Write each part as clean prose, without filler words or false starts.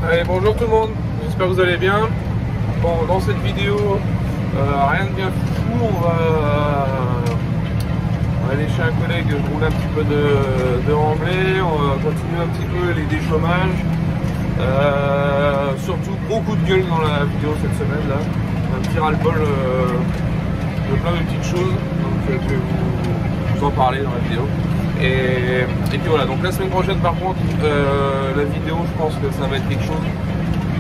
Allez, bonjour tout le monde, j'espère que vous allez bien. Bon, dans cette vidéo, rien de bien fou, on va aller chez un collègue rouler un petit peu de remblai, on va continuer un petit peu les déchômages. Surtout gros coup de gueule dans la vidéo cette semaine là, un petit ras-le-bol de plein de petites choses, donc je vais vous en parler dans la vidéo. Et puis voilà, donc la semaine prochaine par contre, la vidéo je pense que ça va être quelque chose,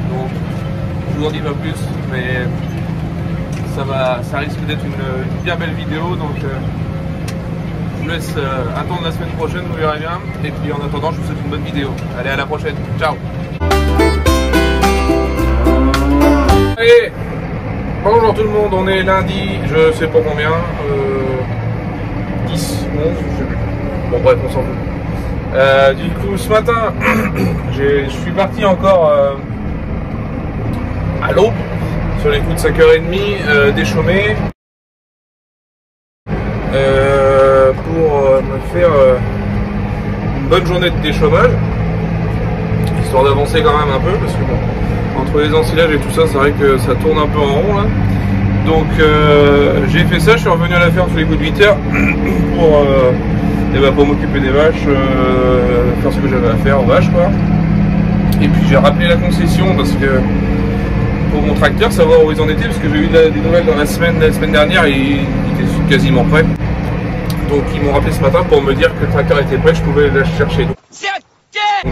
donc je vous en dis pas plus, mais ça risque d'être une bien belle vidéo, donc je vous laisse attendre la semaine prochaine, vous verrez bien, et puis en attendant je vous souhaite une bonne vidéo. Allez, à la prochaine, ciao. Allez, bonjour tout le monde, on est lundi, je sais pas combien, 10, 11, je sais plus. Bon bref, on s'en fout. Du coup, ce matin, je suis parti encore à l'aube, sur les coups de 5h30, déchaumer, pour me faire une bonne journée de déchômage, histoire d'avancer quand même un peu, parce que bon, entre les ensilages et tout ça, c'est vrai que ça tourne un peu en rond là. Donc j'ai fait ça, je suis revenu à la ferme tous les coups de 8h pour m'occuper des vaches, faire ce que j'avais à faire aux vaches quoi. Et puis j'ai rappelé la concession parce que pour mon tracteur, savoir où ils en étaient, parce que j'ai eu des nouvelles dans la semaine dernière et il était quasiment prêt. Donc ils m'ont rappelé ce matin pour me dire que le tracteur était prêt, je pouvais aller le chercher. Donc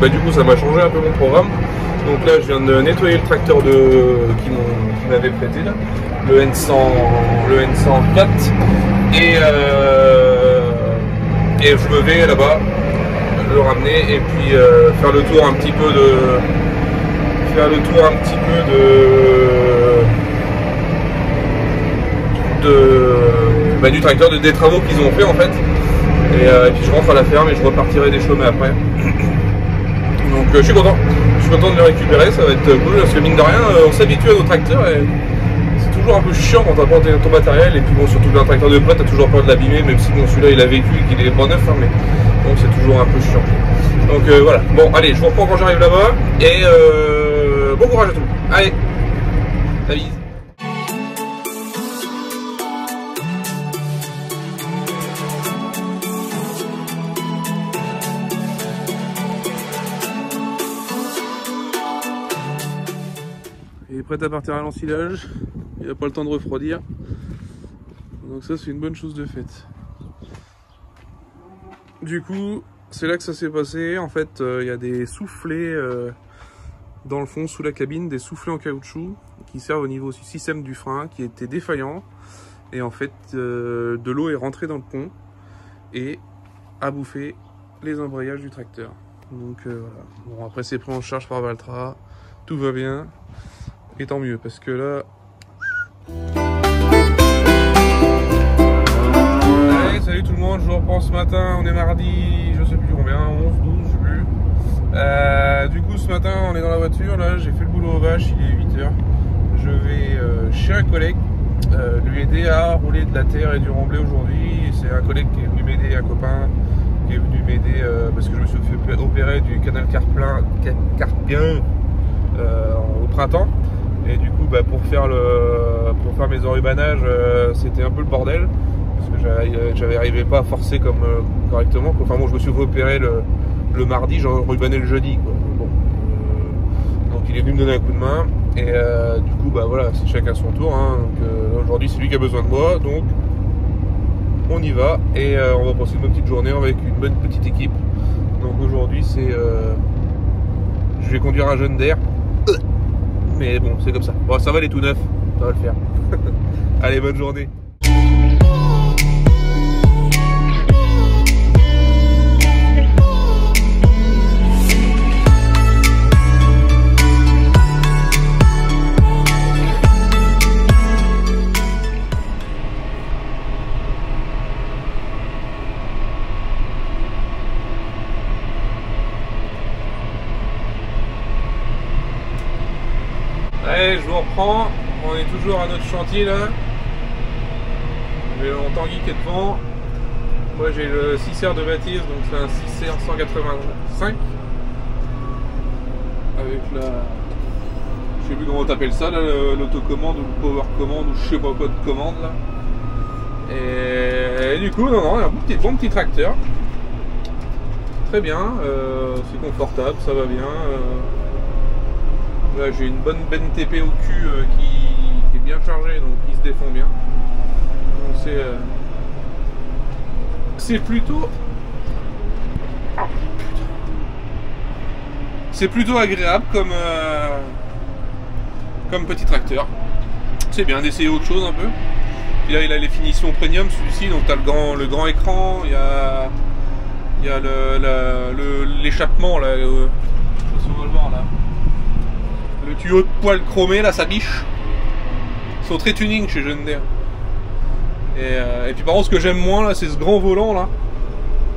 bah, du coup ça m'a changé un peu mon programme. Donc là je viens de nettoyer le tracteur qui m'avait prêté là, le N104 et je me vais là-bas le ramener et puis faire le tour un petit peu du tracteur, des travaux qu'ils ont fait en fait, et puis je rentre à la ferme et je repartirai déchaumer après. Donc je suis content de le récupérer, ça va être cool parce que mine de rien on s'habitue à nos tracteurs et c'est toujours un peu chiant quand t'apprends ton matériel, et puis bon, surtout qu'un tracteur de prêt, t'as toujours peur de l'abîmer, même si bon, celui-là il a vécu et qu'il est pas neuf, hein, mais bon, c'est toujours un peu chiant. Donc voilà, bon allez, je vous reprends quand j'arrive là-bas, et bon courage à tout le monde. Allez, la bise. Il est prêt à partir à l'ensilage, il n'a pas le temps de refroidir, donc ça c'est une bonne chose de faite. Du coup, c'est là que ça s'est passé, en fait il y a des soufflets dans le fond, sous la cabine, des soufflets en caoutchouc qui servent au niveau du système du frein qui était défaillant, et en fait de l'eau est rentrée dans le pont et a bouffé les embrayages du tracteur. Donc voilà, bon après c'est pris en charge par Valtra, tout va bien. Et tant mieux, parce que là... Allez, salut tout le monde, je vous reprends ce matin, on est mardi, je sais plus combien, 11, 12, je sais plus. Du coup, ce matin, on est dans la voiture, là, j'ai fait le boulot aux vaches, il est 8h. Je vais chez un collègue, lui aider à rouler de la terre et du remblai aujourd'hui. C'est un collègue qui est venu m'aider, un copain, qui est venu m'aider parce que je me suis fait opérer du canal carpien au printemps. Et du coup, bah, pour faire mes enrubanages, c'était un peu le bordel, parce que j'arrivais pas à forcer correctement. Enfin bon, je me suis fait opérer le mardi, j'ai enrubané le jeudi, quoi. Bon, donc il est venu me donner un coup de main, et du coup, bah voilà, c'est chacun son tour. Hein. Donc aujourd'hui, c'est lui qui a besoin de moi, donc on y va, et on va passer une bonne petite journée avec une bonne petite équipe. Donc aujourd'hui, je vais conduire un jeune d'air. Mais bon, c'est comme ça. Bon, ça va, les tout neufs, ça va le faire. Allez, bonne journée. Allez, je vous reprends, on est toujours à notre chantier là. J'ai mon Tanguy qui est devant. Moi j'ai le 6R de Baptiste, donc c'est un 6R 185 avec je sais plus comment t'appelles ça, l'autocommande ou le power commande ou je sais pas quoi de commande là. Et du coup, non, un bon petit tracteur. Très bien, c'est confortable, ça va bien. Là, j'ai une bonne benne TP au cul qui est bien chargée, donc il se défend bien. Donc c'est plutôt... C'est plutôt agréable comme petit tracteur. C'est bien d'essayer autre chose un peu. Puis là il a les finitions premium celui-ci, donc tu as le grand écran, il y a l'échappement là, je sais pas si on va le voir là. Le tuyau de poêle chromé là, ça biche. Ils sont très tuning chez John Deere. Et puis par contre ce que j'aime moins là, c'est ce grand volant là.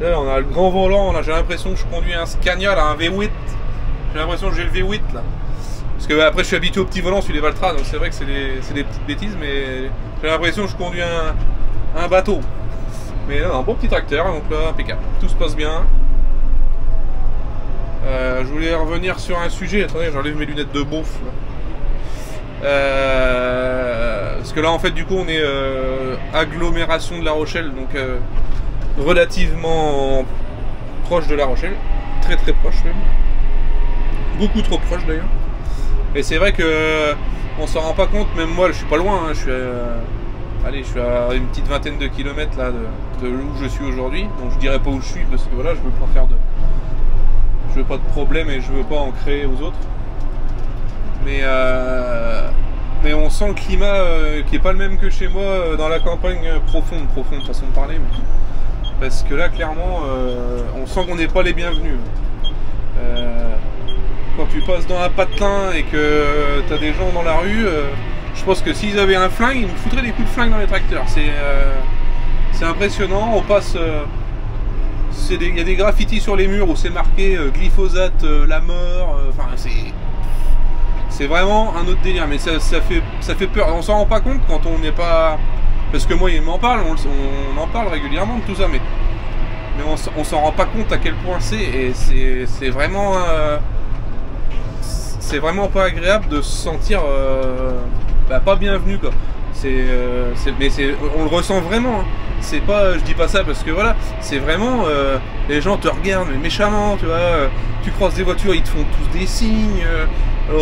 Là on a le grand volant là, j'ai l'impression que je conduis un Scania là, un V8. J'ai l'impression que j'ai le V8 là. Parce que après je suis habitué au petit volant sur les Valtra, donc c'est vrai que c'est des petites bêtises, mais j'ai l'impression que je conduis un bateau. Mais là, un bon petit tracteur, donc là impeccable. Tout se passe bien. Je voulais revenir sur un sujet, attendez, j'enlève mes lunettes de beauf. Parce que là en fait du coup on est agglomération de La Rochelle, donc relativement proche de La Rochelle. Très très proche même. Beaucoup trop proche d'ailleurs. Et c'est vrai que on s'en rend pas compte, même moi je suis pas loin, hein, je suis à une petite vingtaine de kilomètres là de où je suis aujourd'hui. Donc je dirais pas où je suis parce que voilà, je veux pas je veux pas de problème et je veux pas en créer aux autres. Mais on sent le climat qui est pas le même que chez moi dans la campagne profonde façon de parler. Mais... parce que là clairement on sent qu'on n'est pas les bienvenus. Quand tu passes dans un patelin et que tu as des gens dans la rue, je pense que s'ils avaient un flingue, ils nous foutraient des coups de flingue dans les tracteurs. C'est impressionnant. On passe, il y a des graffitis sur les murs où c'est marqué glyphosate, la mort. Enfin, c'est vraiment un autre délire. Mais ça fait peur. On s'en rend pas compte quand on n'est pas. Parce que moi, il m'en parle, on en parle régulièrement de tout ça, mais on s'en rend pas compte à quel point c'est. Et c'est vraiment. C'est vraiment pas agréable de se sentir pas bienvenu quoi. Mais on le ressent vraiment. Hein. C'est pas, je dis pas ça parce que voilà, c'est vraiment les gens te regardent mais méchamment, tu vois. Tu croises des voitures, ils te font tous des signes,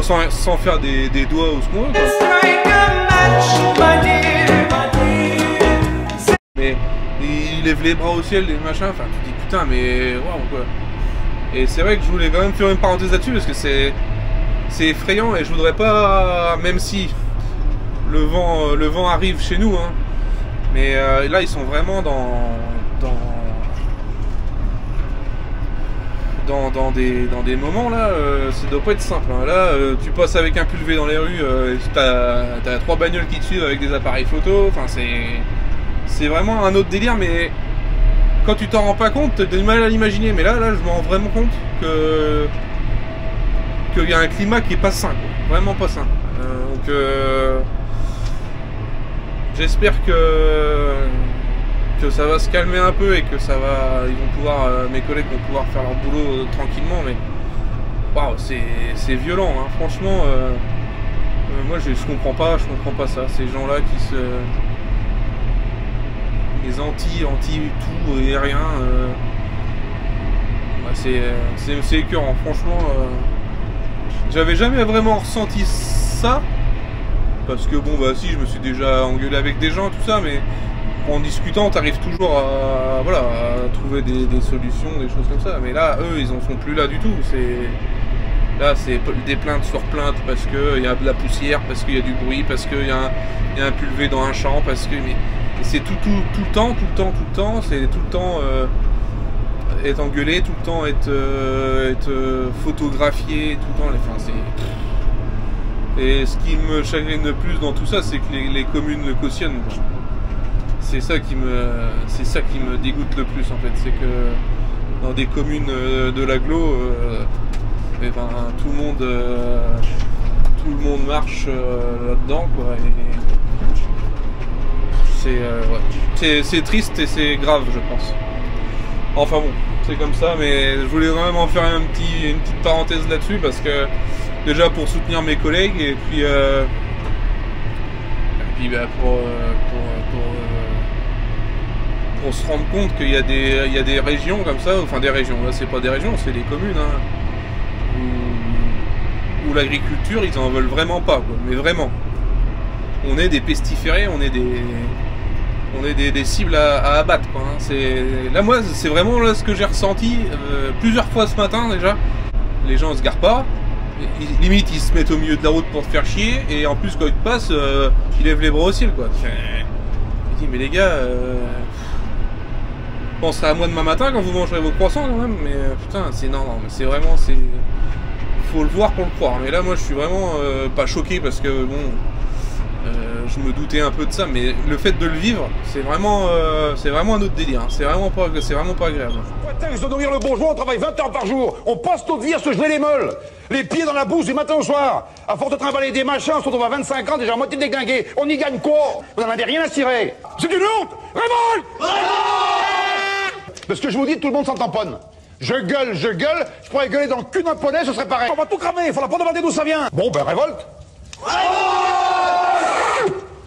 sans faire des doigts ou ce qu'on veut. Mais ils lèvent les bras au ciel, des machins. Enfin, tu te dis putain, mais waouh quoi. Et c'est vrai que je voulais quand même faire une parenthèse là-dessus parce que c'est effrayant et je voudrais pas, même si le vent arrive chez nous, hein, mais là ils sont vraiment dans des moments là, ça doit pas être simple. Hein. Là, tu passes avec un pulvé dans les rues, t'as 3 bagnoles qui te suivent avec des appareils photo. Enfin, c'est vraiment un autre délire, mais quand tu t'en rends pas compte, t'as du mal à l'imaginer. Mais là, je m'en rends vraiment compte qu'il y a un climat qui est pas sain, quoi. Vraiment pas sain. Donc j'espère que ça va se calmer un peu et que mes collègues vont pouvoir faire leur boulot tranquillement, mais waouh, c'est violent, hein. Franchement, moi je comprends pas ça, ces gens-là qui les anti tout et rien, c'est écœurant, franchement. J'avais jamais vraiment ressenti ça, parce que bon bah si, je me suis déjà engueulé avec des gens, tout ça, mais en discutant t'arrives toujours à trouver des solutions, des choses comme ça. Mais là, eux, ils en sont plus là du tout. Là c'est des plaintes sur plaintes parce qu'il y a de la poussière, parce qu'il y a du bruit, parce qu'il y a un pulvé dans un champ, parce que c'est tout le temps, c'est tout le temps être engueulé, tout le temps être photographié, tout le temps. Enfin, et ce qui me chagrine le plus dans tout ça, c'est que les communes le cautionnent. C'est ça qui me dégoûte le plus en fait, c'est que dans des communes de l'agglo, tout le monde marche là-dedans, quoi. C'est triste et c'est grave, je pense. Enfin bon, c'est comme ça, mais je voulais vraiment faire une petite parenthèse là-dessus parce que déjà pour soutenir mes collègues et puis bah, pour se rendre compte qu'il y a des régions comme ça, enfin des régions, là c'est pas des régions, c'est des communes, hein, où l'agriculture ils en veulent vraiment pas, quoi, mais vraiment. On est des pestiférés, on est des cibles à abattre, quoi, hein. Là moi c'est vraiment là ce que j'ai ressenti plusieurs fois ce matin déjà. Les gens se garent pas, limite ils se mettent au milieu de la route pour te faire chier, et en plus quand ils te passent, ils lèvent les bras au ciel, quoi. Je dis mais les gars, pensez à moi demain matin quand vous mangerez vos croissants quand même, mais putain c'est non, mais c'est vraiment, faut le voir pour le croire. Mais là moi je suis vraiment pas choqué parce que bon, je me doutais un peu de ça, mais le fait de le vivre, c'est vraiment un autre délire, hein. C'est vraiment pas agréable. Ils doivent nourrir le bourgeois, on travaille 20 heures par jour, on passe notre vie à se geler les meules, les pieds dans la bouse du matin au soir, à force de trimballer des machins, on se retrouve à 25 ans déjà à moitié déglingué, on y gagne quoi? Vous n'en avez rien à cirer. C'est une honte. Révolte. Parce que je vous dis, tout le monde s'en tamponne. Je gueule, je pourrais gueuler dans le cul d'un poney, ce serait pareil. On va tout cramer, il faudra pas demander d'où ça vient. Bon, ben révolte.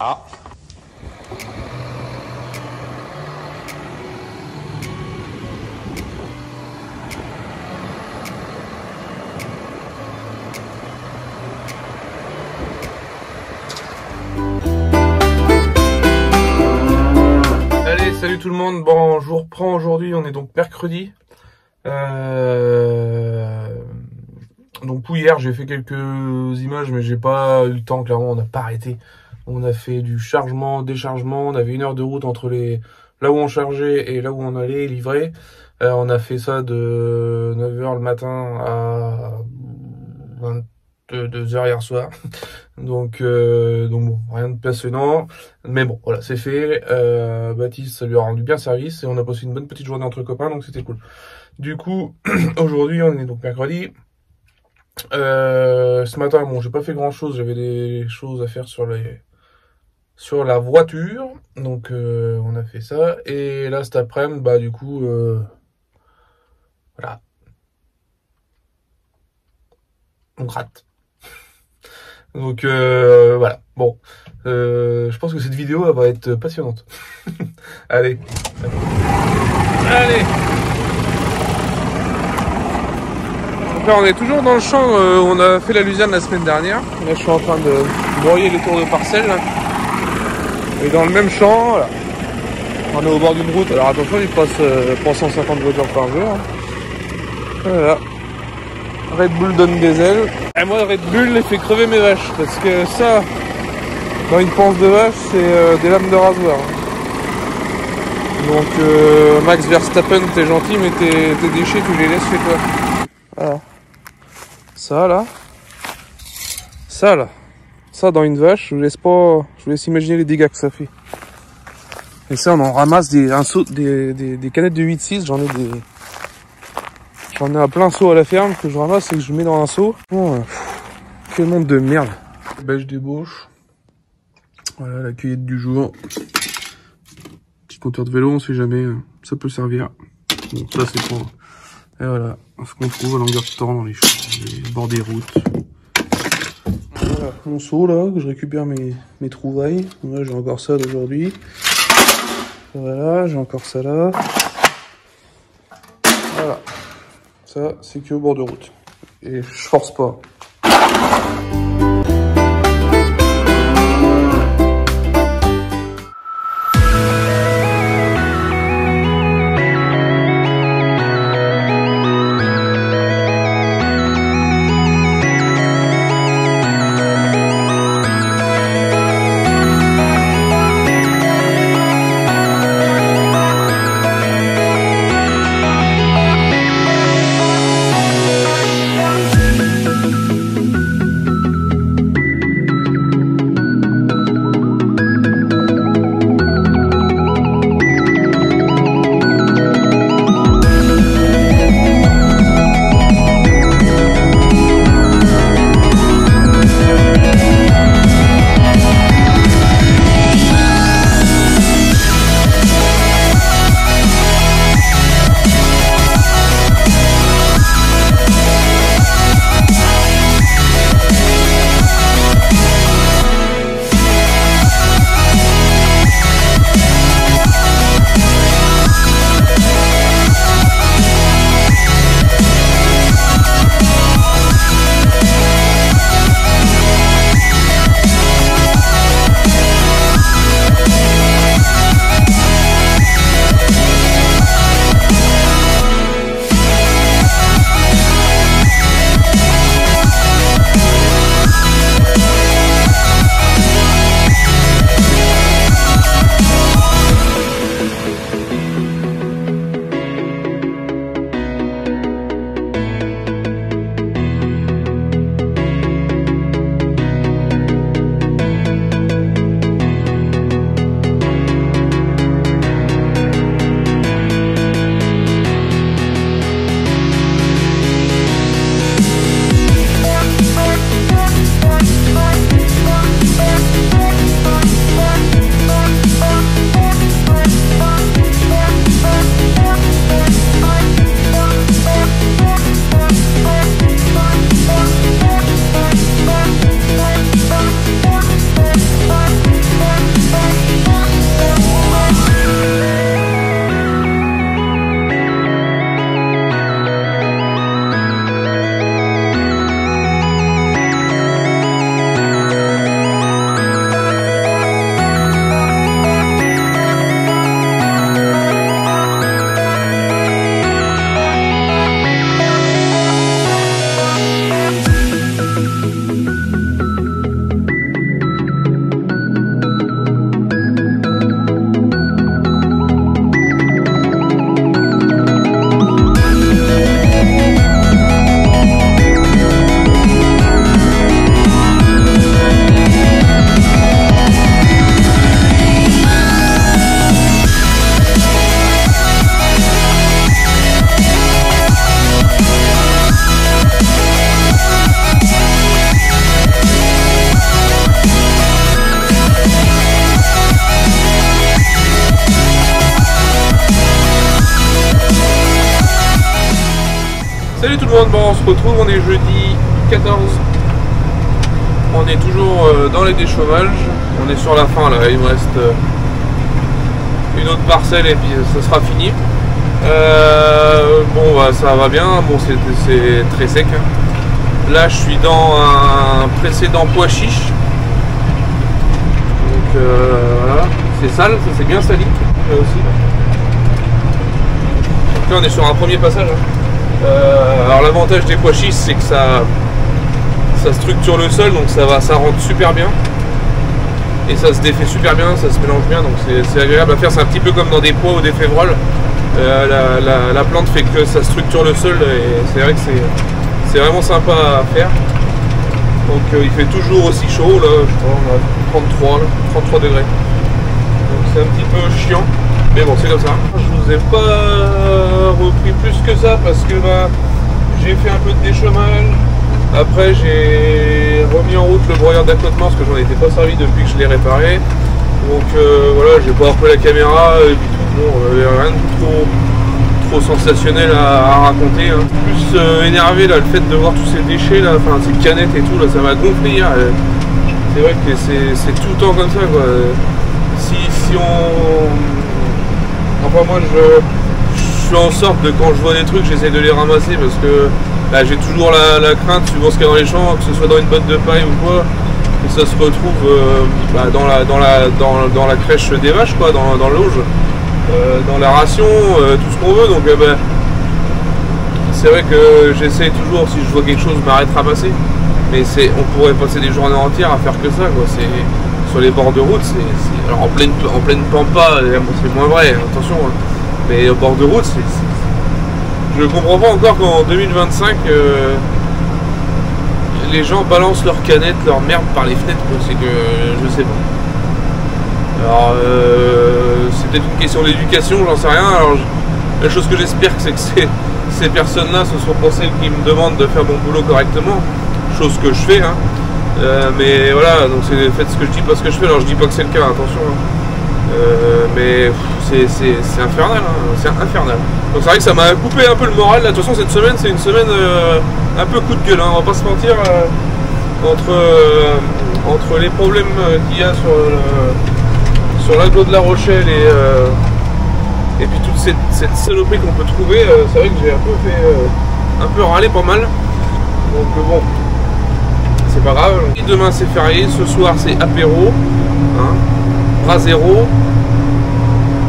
Ah. Allez, salut tout le monde. Bon, je vous reprends aujourd'hui, on est donc mercredi. Donc hier j'ai fait quelques images, mais j'ai pas eu le temps, clairement on n'a pas arrêté. On a fait du chargement, déchargement, on avait 1 heure de route entre là où on chargeait et là où on allait livrer. On a fait ça de 9h le matin à 22h hier soir. Donc bon, rien de passionnant, mais bon voilà, c'est fait. Baptiste, ça lui a rendu bien service et on a passé une bonne petite journée entre copains, donc c'était cool. Du coup aujourd'hui on est donc mercredi. Ce matin, bon, j'ai pas fait grand chose, j'avais des choses à faire sur la voiture, donc on a fait ça. Et là cet après-midi, bah du coup voilà, on gratte. Donc voilà, bon, je pense que cette vidéo elle va être passionnante. Allez. Là, on est toujours dans le champ où on a fait la luzerne la semaine dernière. Là, je suis en train de broyer les tours de parcelles. Là. Et dans le même champ, voilà. On est au bord d'une route. Alors attention, il passe 350 voitures par jour. Voilà. Red Bull donne des ailes. Et moi, Red Bull les fait crever mes vaches. Parce que ça, dans une panse de vache, c'est des lames de rasoir. Donc, Max Verstappen, t'es gentil, mais tes déchets, tu les laisses chez toi. Voilà. Ça dans une vache, je vous laisse imaginer les dégâts que ça fait. Et ça, on en ramasse des canettes de 8-6, j'en ai à plein seau à la ferme que je ramasse et que je mets dans un seau. Oh, quel monde de merde. Bêche d'ébauche. Voilà la cueillette du jour. Petit compteur de vélo, on sait jamais, ça peut servir. Bon, ça c'est pour... Et voilà, ce qu'on trouve à longueur de temps dans les bords des routes. Voilà, mon seau là, que je récupère mes trouvailles. Là, j'ai encore ça d'aujourd'hui. Voilà, j'ai encore ça là. Voilà. Ça, c'est que au bord de route. Et je force pas. le monde, bon on se retrouve, on est jeudi 14. On est toujours dans les déchaumages. On est sur la fin là, il me reste une autre parcelle et puis ça sera fini. Bon bah, ça va bien, bon c'est très sec. Là je suis dans un précédent pois chiche. Donc voilà, c'est sale, ça c'est bien sali là aussi. Donc là on est sur un premier passage. Alors l'avantage des pois chiches c'est que ça structure le sol, donc ça rentre super bien. Et ça se défait super bien, ça se mélange bien, donc c'est agréable à faire. C'est un petit peu comme dans des pois ou des févroles. La plante fait que ça structure le sol et c'est vrai que c'est vraiment sympa à faire. Donc il fait toujours aussi chaud, là je crois on a 33 degrés. Donc c'est un petit peu chiant, mais bon c'est comme ça. Je vous ai pas repris plus que ça parce que bah, j'ai fait un peu de déchômage. Après j'ai remis en route le broyeur d'accotement parce que j'en étais pas servi depuis que je l'ai réparé. Donc voilà, j'ai pas repris la caméra et puis tout, bon, rien de trop sensationnel à raconter. Hein. Plus énervé là, le fait de voir tous ces déchets là, enfin ces canettes et tout là, ça m'a gonflé hier. C'est vrai que c'est tout le temps comme ça quoi. Si on... Enfin moi je fais en sorte de quand je vois des trucs j'essaie de les ramasser parce que là, j'ai toujours la crainte suivant ce qu'il y a dans les champs, que ce soit dans une botte de paille ou quoi, que ça se retrouve dans la crèche des vaches quoi, dans l'auge, dans la ration, tout ce qu'on veut. Donc bah, c'est vrai que j'essaie toujours, si je vois quelque chose, m'arrête ramasser. Mais on pourrait passer des journées entières à faire que ça quoi. Sur les bords de route, alors en pleine pampa, c'est moins vrai, attention, hein. Mais au bord de route, je comprends pas encore qu'en 2025 les gens balancent leurs canettes, leurs merdes par les fenêtres, c'est que je sais pas. Alors c'est peut-être une question d'éducation, j'en sais rien. Alors la chose que j'espère c'est que ces personnes-là ce sont pour celles qui me demandent de faire mon boulot correctement, chose que je fais. Hein. Mais voilà, donc faites ce que je dis, pas ce que je fais. Alors je dis pas que c'est le cas, attention. Mais c'est infernal, hein, c'est infernal. Donc c'est vrai que ça m'a coupé un peu le moral. Là, de toute façon cette semaine c'est une semaine un peu coup de gueule, hein, on va pas se mentir. Entre les problèmes qu'il y a sur l'agglo de La Rochelle et puis toute cette saloperie qu'on peut trouver, c'est vrai que j'ai un peu râlé pas mal. Donc bon, c'est pas grave. Et demain c'est férié, ce soir c'est apéro, hein, bras zéro.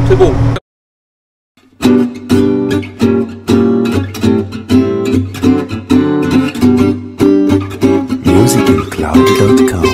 C'est beau. musicalcloud.com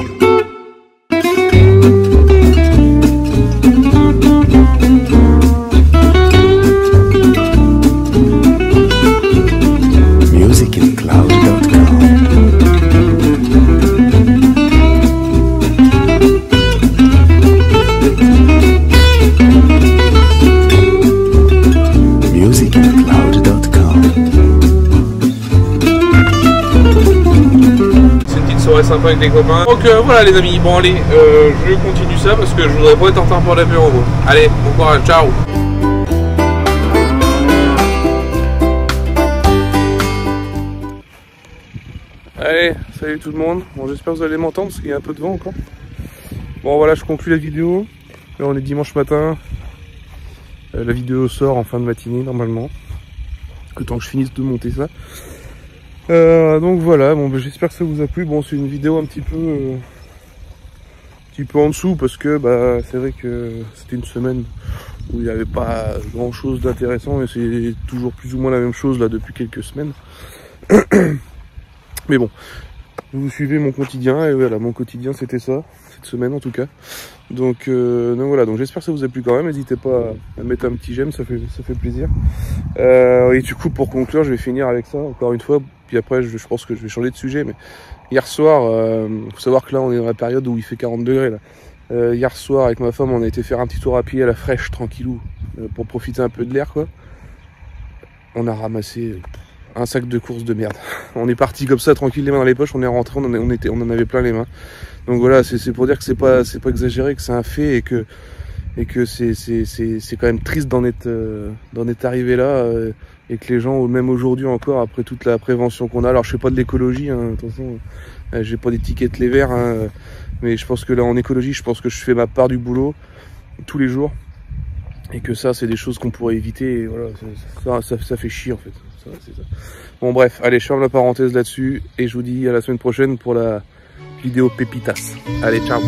Sympa avec les copains. Donc voilà les amis, bon allez, je continue ça parce que je voudrais pas être en retard pour l'apéro. Allez, bon courage, ciao. Allez, salut tout le monde. Bon, j'espère que vous allez m'entendre parce qu'il y a un peu de vent encore. Bon voilà, je conclue la vidéo. Là on est dimanche matin. La vidéo sort en fin de matinée normalement. Le temps que je finisse de monter ça. Donc voilà, bon, j'espère que ça vous a plu. Bon, c'est une vidéo un petit peu en dessous parce que bah, c'est vrai que c'était une semaine où il n'y avait pas grand chose d'intéressant et c'est toujours plus ou moins la même chose là depuis quelques semaines. Mais bon, vous suivez mon quotidien et voilà, mon quotidien c'était ça, cette semaine en tout cas. Donc voilà, donc j'espère que ça vous a plu quand même. N'hésitez pas à mettre un petit j'aime, ça fait plaisir. Et du coup pour conclure, je vais finir avec ça encore une fois. Puis après, je pense que je vais changer de sujet. Mais hier soir, faut savoir que là, on est dans la période où il fait 40 degrés. Là. Hier soir, avec ma femme, on a été faire un petit tour à pied à la fraîche, tranquillou, pour profiter un peu de l'air, quoi. On a ramassé un sac de courses de merde. On est parti comme ça, tranquille, les mains dans les poches. On est rentré, on en avait plein les mains. Donc voilà, c'est pour dire que c'est pas exagéré, que c'est un fait et que c'est quand même triste d'en être arrivé là. et que les gens, même aujourd'hui encore, après toute la prévention qu'on a, alors je fais pas de l'écologie, hein, attention, j'ai pas d'étiquette les verts, hein, mais je pense que là en écologie, je pense que je fais ma part du boulot tous les jours, et que ça c'est des choses qu'on pourrait éviter, et voilà, ça fait chier en fait. C'est ça. Bon bref, allez, je ferme la parenthèse là-dessus, et je vous dis à la semaine prochaine pour la vidéo pépitas. Allez, ciao.